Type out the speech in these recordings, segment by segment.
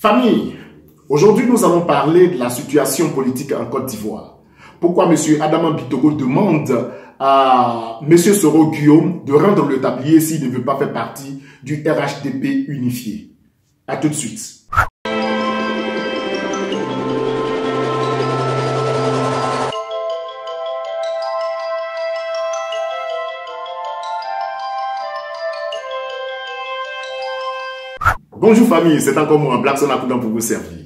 Famille, aujourd'hui nous allons parler de la situation politique en Côte d'Ivoire. Pourquoi M. Adama Bitogo demande à M. Soro Guillaume de rendre le tablier s'il ne veut pas faire partie du RHDP unifié. A tout de suite. Bonjour famille, c'est encore moi, Blackson Akoudan pour vous servir.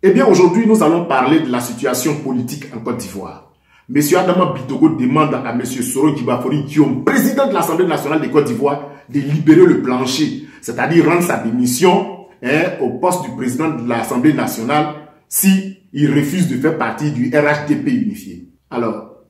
Eh bien aujourd'hui, nous allons parler de la situation politique en Côte d'Ivoire. M. Adama Bitogo demande à M. Soro Guillaume, président de l'Assemblée nationale de Côte d'Ivoire, de libérer le plancher, c'est-à-dire rendre sa démission au poste du président de l'Assemblée nationale s'il refuse de faire partie du RHDP unifié. Alors,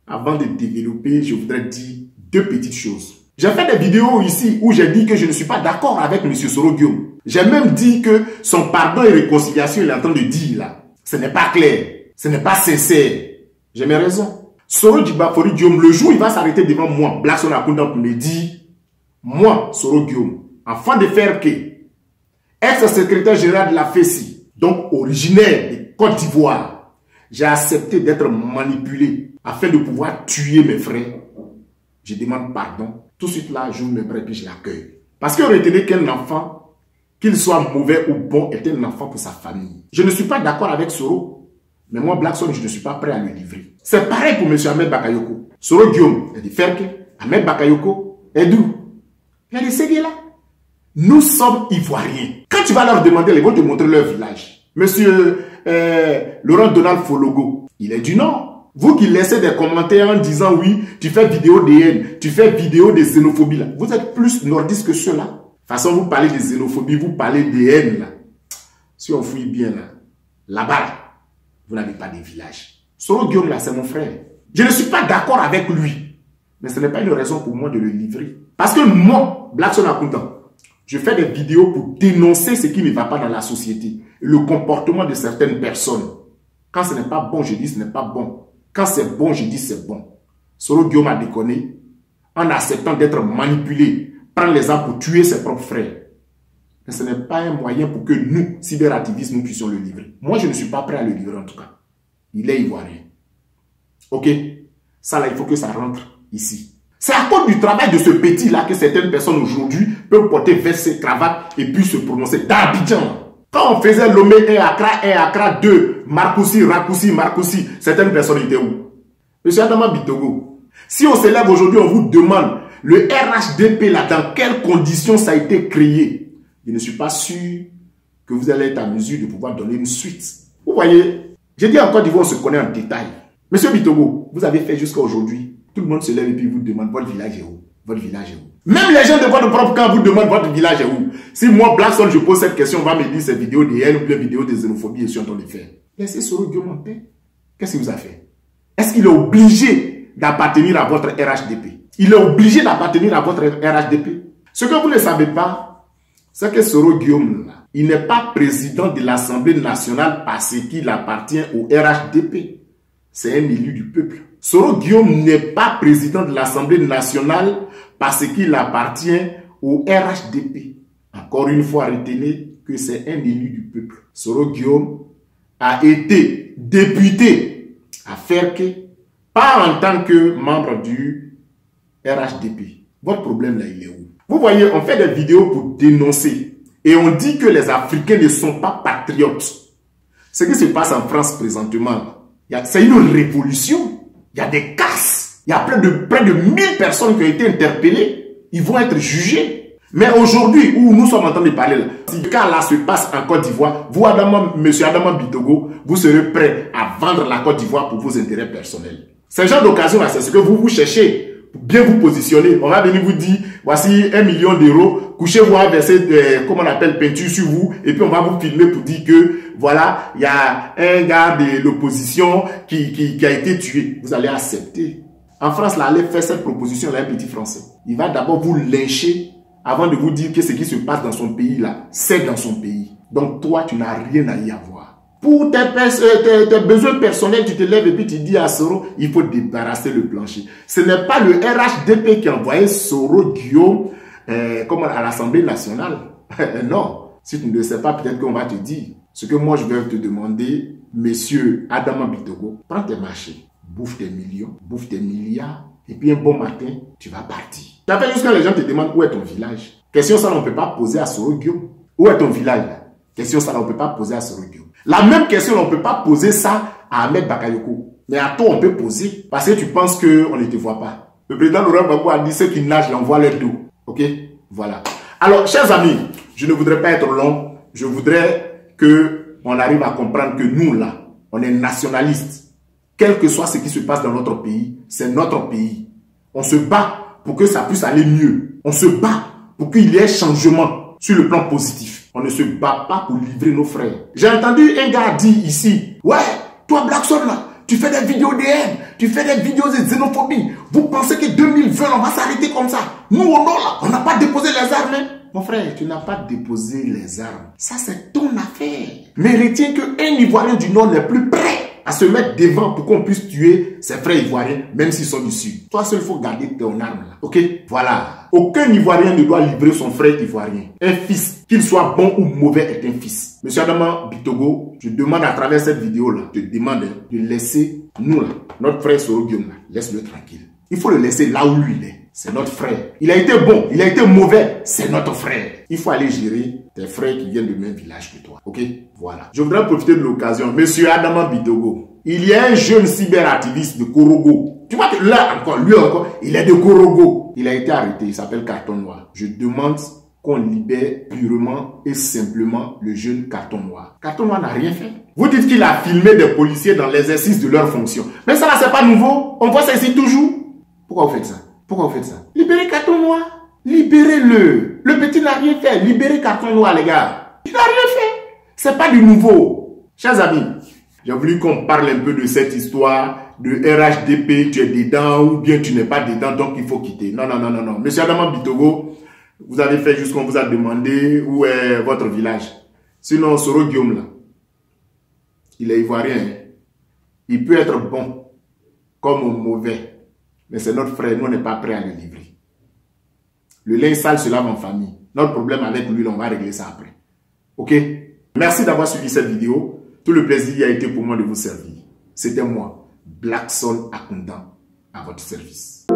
avant de développer, je voudrais dire deux petites choses. J'ai fait des vidéos ici où j'ai dit que je ne suis pas d'accord avec M. Soro Guillaume. J'ai même dit que son pardon et réconciliation, il est en train de dire là, ce n'est pas clair, ce n'est pas sincère. J'ai mes raisons. Soro Guillaume, le jour où il va s'arrêter devant moi, Blackson Akoudan, pour me dire, moi, Soro Guillaume, enfant de Ferké, ex-secrétaire général de la FESI, donc originaire de Côte d'Ivoire, j'ai accepté d'être manipulé afin de pouvoir tuer mes frères. Je demande pardon. Tout de suite là, j'ouvre mes bras et puis je l'accueille. Parce que retenez qu'un enfant, qu'il soit mauvais ou bon, est un enfant pour sa famille. Je ne suis pas d'accord avec Soro, mais moi, Blackson, je ne suis pas prêt à le livrer. C'est pareil pour M. Ahmed Bakayoko. Soro Guillaume est de Ferké, Ahmed Bakayoko est d'où? Il y a des séries là. Nous sommes Ivoiriens. Quand tu vas leur demander, ils vont te montrer leur village. Monsieur Laurent Donald Fologo, il est du Nord. Vous qui laissez des commentaires en disant oui, tu fais vidéo de haine, tu fais vidéo de xénophobie là. Vous êtes plus nordistes que ceux-là. De toute façon, vous parlez de xénophobie, vous parlez de haine là. Si on fouille bien là, là-bas, vous n'avez pas de village. Soro Guillaume là, c'est mon frère. Je ne suis pas d'accord avec lui. Mais ce n'est pas une raison pour moi de le livrer. Parce que moi, Blackson Akoudan, je fais des vidéos pour dénoncer ce qui ne va pas dans la société. Et le comportement de certaines personnes. Quand ce n'est pas bon, je dis ce n'est pas bon. Quand c'est bon, je dis c'est bon. Soro Guillaume a déconné en acceptant d'être manipulé, prendre les armes pour tuer ses propres frères. Mais ce n'est pas un moyen pour que nous, cyberactivistes, nous puissions le livrer. Moi, je ne suis pas prêt à le livrer en tout cas. Il est ivoirien. Ok? Ça là, il faut que ça rentre ici. C'est à cause du travail de ce petit-là que certaines personnes aujourd'hui peuvent porter veste et cravate et puis se prononcer d'Abidjan. Quand on faisait Lomé et Accra 2, Marcoussi, Rakousi, Marcoussi, certaines personnes étaient où? Monsieur Adama Bitogo, si on se lève aujourd'hui, on vous demande le RHDP là, dans quelles conditions ça a été créé? Je ne suis pas sûr que vous allez être à mesure de pouvoir donner une suite. Vous voyez, j'ai dit en Côte d'Ivoire, on se connaît en détail. Monsieur Bitogo, vous avez fait jusqu'à aujourd'hui, tout le monde se lève et puis vous demande votre village est où? Votre village est où? Même les gens de votre propre camp vous demandent votre village est où? Si moi, Blackson, je pose cette question, on va me dire ces vidéos de haine ou des vidéos de xénophobie et je suis en train de les faire. Laissez Soro Guillaume en paix. Qu'est-ce qu'il vous a fait? Est-ce qu'il est obligé d'appartenir à votre RHDP? Il est obligé d'appartenir à votre RHDP? Ce que vous ne savez pas, c'est que Soro Guillaume, là, il n'est pas président de l'Assemblée nationale parce qu'il appartient au RHDP. C'est un élu du peuple. Soro Guillaume n'est pas président de l'Assemblée nationale parce qu'il appartient au RHDP. Encore une fois, retenez que c'est un élu du peuple. Soro Guillaume a été député à Ferké, pas en tant que membre du RHDP. Votre problème là, il est où? Vous voyez, on fait des vidéos pour dénoncer et on dit que les Africains ne sont pas patriotes. Ce qui se passe en France présentement, c'est une révolution. Il y a des casses. Il y a près de 1000 personnes qui ont été interpellées. Ils vont être jugés. Mais aujourd'hui, où nous sommes en train de parler, là, si le cas là se passe en Côte d'Ivoire, vous, M. Adama Bitogo, vous serez prêt à vendre la Côte d'Ivoire pour vos intérêts personnels. Ce genre d'occasion là, c'est ce que vous cherchez pour bien vous positionner. On va venir vous dire, voici 1 million d'euros, couchez-vous à verser, comment on appelle, peinture sur vous, et puis on va vous filmer pour dire que, voilà, il y a un gars de l'opposition qui a été tué. Vous allez accepter. En France, là, allez faire cette proposition, là, un petit Français. Il va d'abord vous lyncher avant de vous dire que ce qui se passe dans son pays, là, c'est dans son pays. Donc, toi, tu n'as rien à y avoir. Pour tes besoins personnels, tu te lèves et puis tu dis à Soro, il faut débarrasser le plancher. Ce n'est pas le RHDP qui a envoyé Soro Guillaume à l'Assemblée nationale. Non. Si tu ne le sais pas, peut-être qu'on va te dire. Ce que moi, je vais te demander, monsieur Adama Bitogo, prends tes marchés, bouffe tes millions, bouffe tes milliards, et puis un bon matin, tu vas partir. Tu as fait jusqu'à les gens te demandent où est ton village. Question ça, on ne peut pas poser à Soro Guillaume. Où est ton village là? Question ça, on ne peut pas poser à Soro Guillaume. La même question, on ne peut pas poser ça à Ahmed Bakayoko. Mais à toi, on peut poser parce que tu penses qu'on ne te voit pas. Le président Laurent Gbagbo a dit ceux qui nagent, l'envoient leur dos. Ok? Voilà. Alors, chers amis, je ne voudrais pas être long. Je voudrais qu'on arrive à comprendre que nous, là, on est nationalistes. Quel que soit ce qui se passe dans notre pays, c'est notre pays. On se bat pour que ça puisse aller mieux. On se bat pour qu'il y ait changement sur le plan positif. On ne se bat pas pour livrer nos frères. J'ai entendu un gars dire ici, ouais, toi Blackson là, tu fais des vidéos de haine, tu fais des vidéos de xénophobie. Vous pensez que 2020, on va s'arrêter comme ça? Nous, au nord là, on n'a pas déposé les armes. Hein? Mon frère, tu n'as pas déposé les armes. Ça, c'est ton affaire. Mais retiens qu'un Ivoirien du Nord n'est plus prêt à se mettre devant pour qu'on puisse tuer ses frères ivoiriens, même s'ils sont du Sud. Toi seul, il faut garder ton arme là. Ok? Voilà. Aucun Ivoirien ne doit livrer son frère ivoirien. Un fils, qu'il soit bon ou mauvais, est un fils. Monsieur Adama Bitogo, je demande à travers cette vidéo-là, je demande de laisser nous là, notre frère Soro Guillaume là, laisse-le tranquille. Il faut le laisser là où lui il est. C'est notre frère. Il a été bon, il a été mauvais, c'est notre frère. Il faut aller gérer tes frères qui viennent du même village que toi. Ok? Voilà. Je voudrais profiter de l'occasion. Monsieur Adama Bitogo, il y a un jeune cyberactiviste de Korogo. Tu vois que là encore, lui encore, il est de Korogo. Il a été arrêté, il s'appelle Carton Noir. Je demande qu'on libère purement et simplement le jeune Carton Noir. Carton Noir n'a rien fait. Vous dites qu'il a filmé des policiers dans l'exercice de leur fonction. Mais ça là, c'est pas nouveau. On voit ça ici toujours. Pourquoi vous faites ça? Pourquoi vous faites ça? Libérez Carton Noir. Libérez-le. Le petit n'a rien fait. Libérez Carton Noir, les gars. Il n'a rien fait. C'est pas du nouveau. Chers amis, j'ai voulu qu'on parle un peu de cette histoire de RHDP, tu es dedans ou bien tu n'es pas dedans, donc il faut quitter. Non, non, non, non, non. Monsieur Adama Bitogo, vous avez fait juste ce qu'on vous a demandé. Où est votre village? Sinon, Soro Guillaume, là, il est ivoirien. Il peut être bon comme mauvais. Mais c'est notre frère, nous on n'est pas prêts à le livrer. Le linge sale se lave en famille. Notre problème avec lui, on va régler ça après. Ok? Merci d'avoir suivi cette vidéo. Tout le plaisir a été pour moi de vous servir. C'était moi, Blackson Akundan, à votre service.